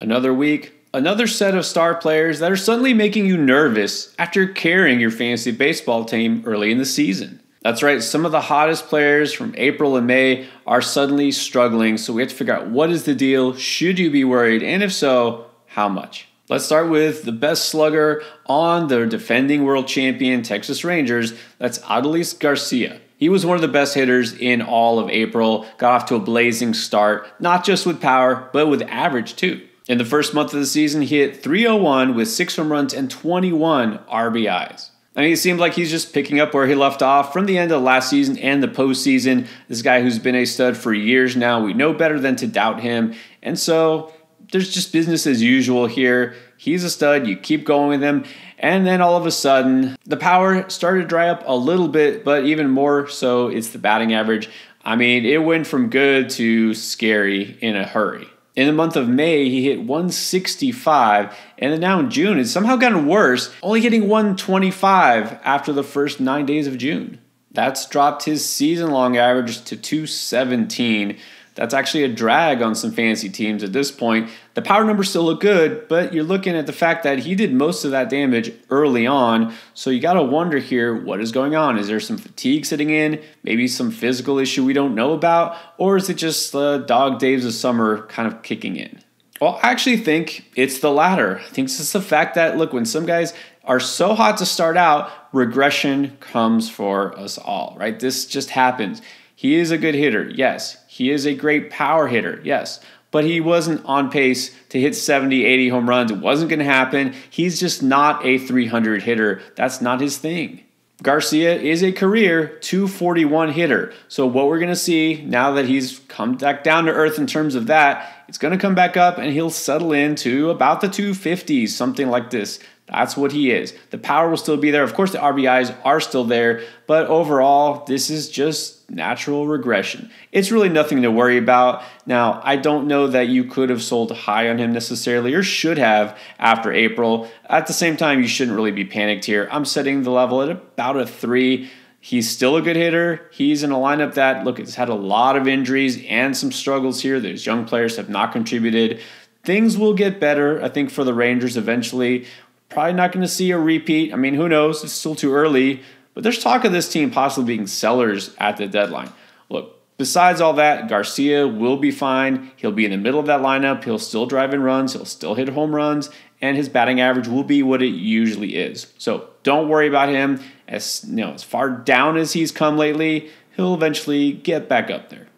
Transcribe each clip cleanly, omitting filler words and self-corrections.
Another week, another set of star players that are suddenly making you nervous after carrying your fantasy baseball team early in the season. That's right, some of the hottest players from April and May are suddenly struggling, so we have to figure out what is the deal, should you be worried, and if so, how much? Let's start with the best slugger on the defending world champion Texas Rangers, that's Adolis Garcia. He was one of the best hitters in all of April, got off to a blazing start, not just with power, but with average too. In the first month of the season, he hit .301 with 6 home runs and 21 RBIs. I mean, it seemed like he's just picking up where he left off from the end of last season and the postseason. This guy who's been a stud for years now, we know better than to doubt him. And so there's just business as usual here. He's a stud, you keep going with him. And then all of a sudden, the power started to dry up a little bit, but even more so, it's the batting average. I mean, it went from good to scary in a hurry. In the month of May, he hit .165, and then now in June, it's somehow gotten worse, only hitting .125 after the first 9 days of June. That's dropped his season-long average to .217. That's actually a drag on some fantasy teams at this point. The power numbers still look good, but you're looking at the fact that he did most of that damage early on. So you got to wonder here, what is going on? Is there some fatigue sitting in? Maybe some physical issue we don't know about? Or is it just the dog days of summer kind of kicking in? Well, I actually think it's the latter. I think it's just the fact that, look, when some guys are so hot to start out, regression comes for us all, right? This just happens. He is a good hitter, yes. He is a great power hitter, yes. But he wasn't on pace to hit 70, 80 home runs. It wasn't going to happen. He's just not a 300 hitter. That's not his thing. Garcia is a career .241 hitter. So what we're going to see now that he's come back down to earth in terms of that, it's going to come back up and he'll settle into about the 250s, something like this. That's what he is. The power will still be there. Of course, the RBIs are still there, but overall, this is just natural regression. It's really nothing to worry about. Now, I don't know that you could have sold high on him necessarily or should have after April. At the same time, you shouldn't really be panicked here. I'm setting the level at about a 3. He's still a good hitter. He's in a lineup that, look, it's had a lot of injuries and some struggles here. Those young players have not contributed. Things will get better, I think, for the Rangers eventually. Probably not going to see a repeat. I mean, who knows? It's still too early. But there's talk of this team possibly being sellers at the deadline. Look, besides all that, Garcia will be fine. He'll be in the middle of that lineup. He'll still drive in runs. He'll still hit home runs. And his batting average will be what it usually is. So don't worry about him. As far down as he's come lately, he'll eventually get back up there.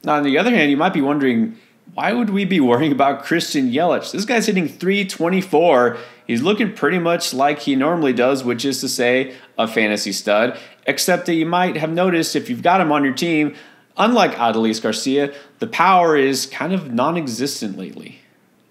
Now, on the other hand, you might be wondering, why would we be worrying about Christian Yelich? This guy's hitting .324. He's looking pretty much like he normally does, which is to say a fantasy stud, except that you might have noticed if you've got him on your team, unlike Adolis Garcia, the power is kind of non-existent lately.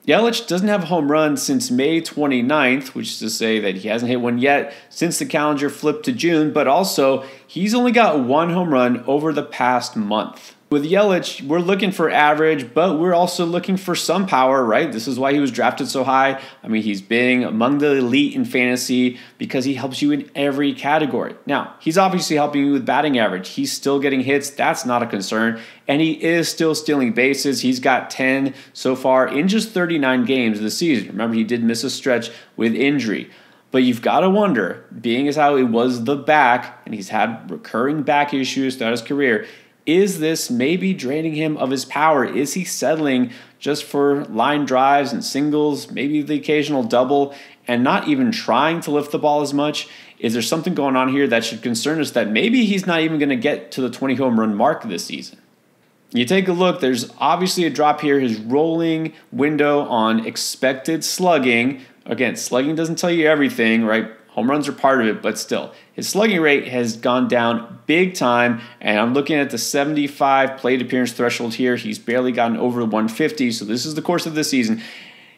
Yelich doesn't have a home run since May 29th, which is to say that he hasn't hit one yet since the calendar flipped to June, but also he's only got 1 home run over the past month. With Yelich, we're looking for average, but we're also looking for some power, right? This is why he was drafted so high. I mean, he's being among the elite in fantasy because he helps you in every category. Now, he's obviously helping you with batting average. He's still getting hits. That's not a concern. And he is still stealing bases. He's got 10 so far in just 39 games this season. Remember, he did miss a stretch with injury. But you've got to wonder, being as how it was the back, and he's had recurring back issues throughout his career, is this maybe draining him of his power? Is he settling just for line drives and singles, maybe the occasional double, and not even trying to lift the ball as much? Is there something going on here that should concern us that maybe he's not even going to get to the 20 home run mark this season? You take a look, there's obviously a drop here. His rolling window on expected slugging. Again, slugging doesn't tell you everything, right? Home runs are part of it, but still, his slugging rate has gone down big time, and I'm looking at the 75 plate appearance threshold here. He's barely gotten over 150, so this is the course of the season.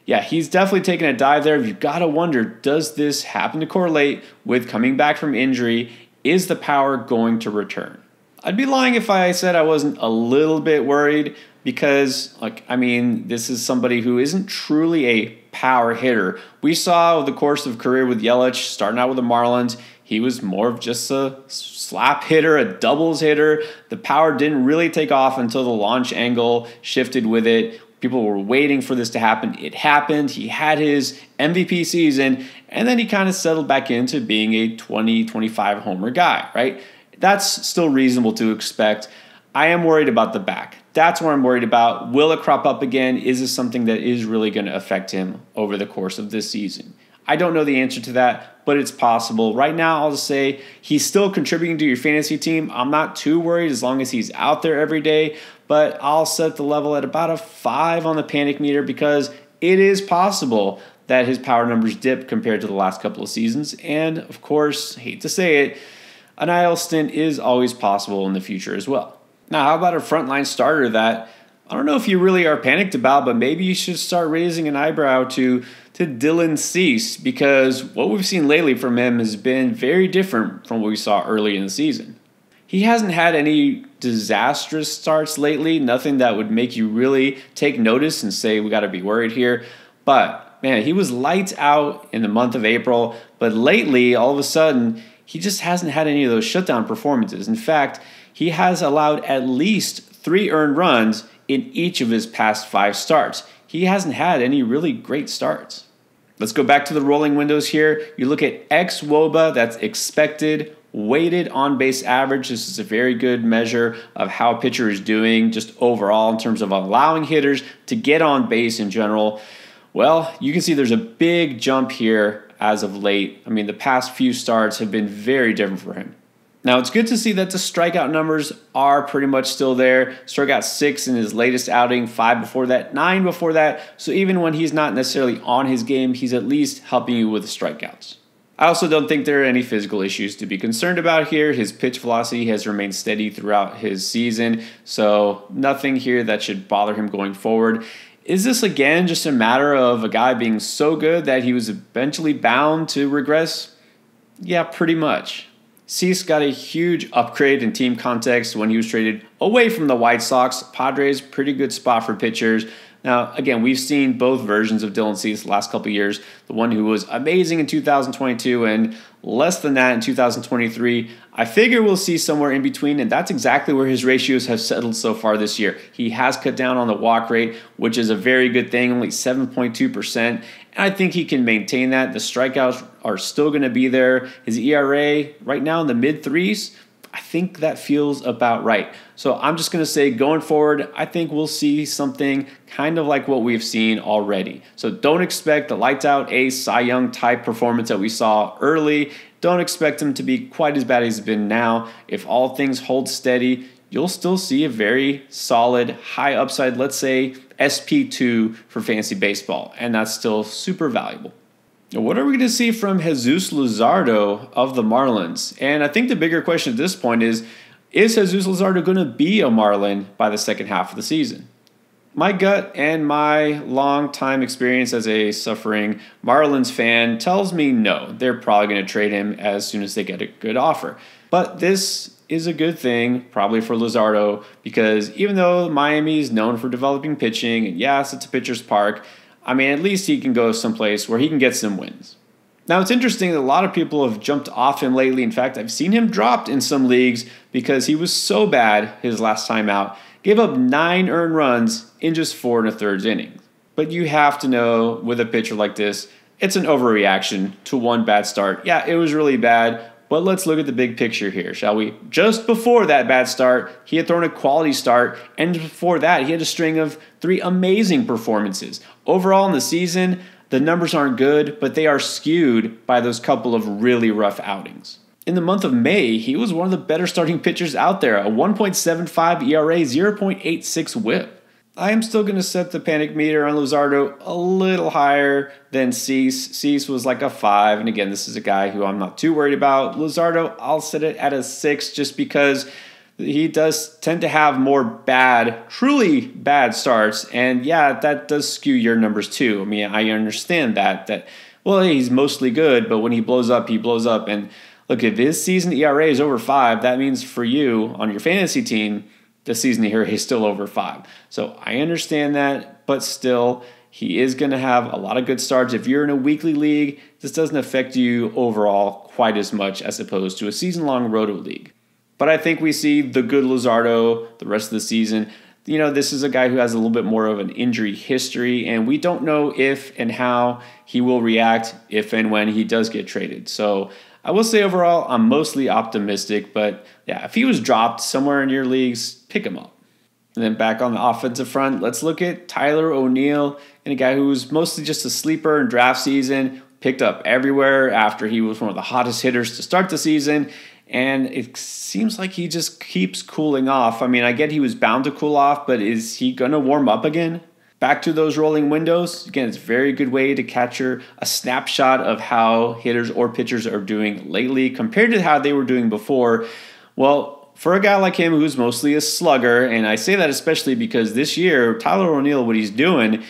Yeah, he's definitely taken a dive there. You've got to wonder, does this happen to correlate with coming back from injury? Is the power going to return? I'd be lying if I said I wasn't a little bit worried because, this is somebody who isn't truly a power hitter. We saw the course of career with Yelich, starting out with the Marlins. He was more of just a slap hitter, a doubles hitter. The power didn't really take off until the launch angle shifted with it. People were waiting for this to happen. It happened. He had his MVP season, and then he kind of settled back into being a 20, 25 homer guy, right? That's still reasonable to expect. I am worried about the back. That's what I'm worried about. Will it crop up again? Is this something that is really going to affect him over the course of this season? I don't know the answer to that, but it's possible. Right now, I'll just say he's still contributing to your fantasy team. I'm not too worried as long as he's out there every day, but I'll set the level at about a 5 on the panic meter because it is possible that his power numbers dip compared to the last couple of seasons. And, of course, hate to say it, an IL stint is always possible in the future as well. Now, how about a frontline starter that I don't know if you really are panicked about, but maybe you should start raising an eyebrow to Dylan Cease, because what we've seen lately from him has been very different from what we saw early in the season. He hasn't had any disastrous starts lately, nothing that would make you really take notice and say we got to be worried here. But, man, he was lights out in the month of April, but lately, all of a sudden, he just hasn't had any of those shutdown performances. In fact, he has allowed at least 3 earned runs in each of his past 5 starts. He hasn't had any really great starts. Let's go back to the rolling windows here. You look at xWOBA, that's expected weighted on-base average. This is a very good measure of how a pitcher is doing just overall in terms of allowing hitters to get on base in general. Well, you can see there's a big jump here as of late. I mean, the past few starts have been very different for him. Now, it's good to see that the strikeout numbers are pretty much still there. Struck out 6 in his latest outing, 5 before that, 9 before that. So even when he's not necessarily on his game, he's at least helping you with the strikeouts. I also don't think there are any physical issues to be concerned about here. His pitch velocity has remained steady throughout his season, so nothing here that should bother him going forward. Is this, again, just a matter of a guy being so good that he was eventually bound to regress? Yeah, pretty much. Cease got a huge upgrade in team context when he was traded away from the White Sox. Padres, pretty good spot for pitchers. Now, again, we've seen both versions of Dylan Cease the last couple of years. The one who was amazing in 2022 and less than that in 2023. I figure we'll see somewhere in between, and that's exactly where his ratios have settled so far this year. He has cut down on the walk rate, which is a very good thing, only 7.2%. And I think he can maintain that. The strikeouts are still going to be there. His ERA right now in the mid-3s, I think that feels about right. So I'm just going to say going forward, I think we'll see something kind of like what we've seen already. So don't expect the lights out ace Cy Young type performance that we saw early. Don't expect him to be quite as bad as he's been now. If all things hold steady, you'll still see a very solid high upside, let's say SP2 for fantasy baseball. And that's still super valuable. What are we going to see from Jesus Luzardo of the Marlins? And I think the bigger question at this point is Jesus Luzardo going to be a Marlin by the second half of the season? My gut and my long-time experience as a suffering Marlins fan tells me no. They're probably going to trade him as soon as they get a good offer. But this is a good thing, probably for Luzardo, because even though Miami is known for developing pitching, and yes, it's a pitcher's park, I mean, at least he can go someplace where he can get some wins. Now, it's interesting that a lot of people have jumped off him lately. In fact, I've seen him dropped in some leagues because he was so bad his last time out. Gave up 9 earned runs in just 4 1/3 innings. But you have to know, with a pitcher like this, it's an overreaction to one bad start. Yeah, it was really bad, but let's look at the big picture here, shall we? Just before that bad start, he had thrown a quality start, and before that, he had a string of 3 amazing performances. Overall in the season, the numbers aren't good, but they are skewed by those couple of really rough outings. In the month of May, he was one of the better starting pitchers out there, a 1.75 ERA, 0.86 whip. I am still going to set the panic meter on Luzardo a little higher than Cease. Cease was like a 5, and again, this is a guy who I'm not too worried about. Luzardo, I'll set it at a 6 just because he does tend to have more bad, truly bad starts, and yeah, that does skew your numbers too. I mean, I understand that well, he's mostly good, but when he blows up, and look, if his season ERA is over 5, that means for you on your fantasy team, the season ERA is still over 5. So I understand that, but still, he is going to have a lot of good starts. If you're in a weekly league, this doesn't affect you overall quite as much as opposed to a season-long roto league. But I think we see the good Luzardo the rest of the season. This is a guy who has a little bit more of an injury history, and we don't know if and how he will react if and when he does get traded. So I will say overall, I'm mostly optimistic, but yeah, if he was dropped somewhere in your leagues, pick him up. And then back on the offensive front, let's look at Tyler O'Neill, and a guy who was mostly just a sleeper in draft season, picked up everywhere after he was one of the hottest hitters to start the season. And it seems like he just keeps cooling off. I mean, I get he was bound to cool off, but is he going to warm up again? Back to those rolling windows. Again, it's a very good way to capture a snapshot of how hitters or pitchers are doing lately compared to how they were doing before. Well, for a guy like him who's mostly a slugger, and I say that especially because this year, Tyler O'Neill, what he's doing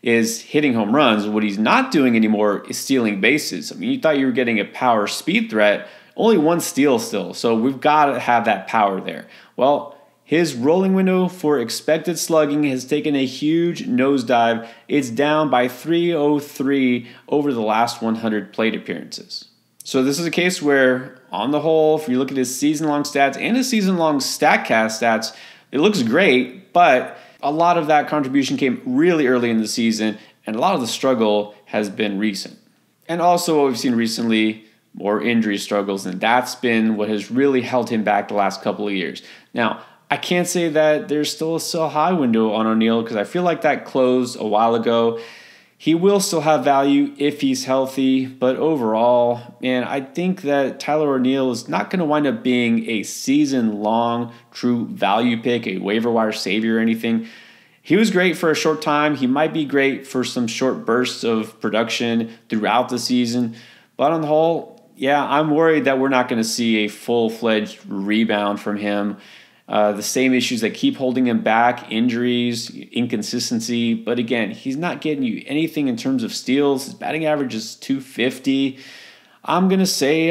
is hitting home runs. What he's not doing anymore is stealing bases. I mean, you thought you were getting a power speed threat. Only one steal still, so we've got to have that power there. Well, his rolling window for expected slugging has taken a huge nosedive. It's down by 303 over the last 100 plate appearances. So this is a case where, on the whole, if you look at his season-long stats and his season-long StatCast stats, it looks great, but a lot of that contribution came really early in the season, and a lot of the struggle has been recent. And also what we've seen recently, more injury struggles, and that's been what has really held him back the last couple of years. Now, I can't say that there's still a sell high window on O'Neill because I feel like that closed a while ago. He will still have value if he's healthy, but overall, man, I think that Tyler O'Neill is not going to wind up being a season-long true value pick, a waiver wire savior or anything. He was great for a short time. He might be great for some short bursts of production throughout the season, but on the whole, yeah, I'm worried that we're not going to see a full-fledged rebound from him. The same issues that keep holding him back, injuries, inconsistency. But again, he's not getting you anything in terms of steals. His batting average is .250. I'm going to say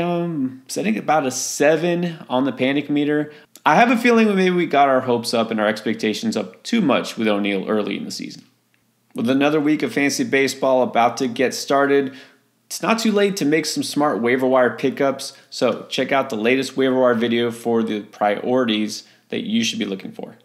setting about a 7 on the panic meter. I have a feeling that maybe we got our hopes up and our expectations up too much with O'Neill early in the season. With another week of fantasy baseball about to get started, it's not too late to make some smart waiver wire pickups, so check out the latest waiver wire video for the priorities that you should be looking for.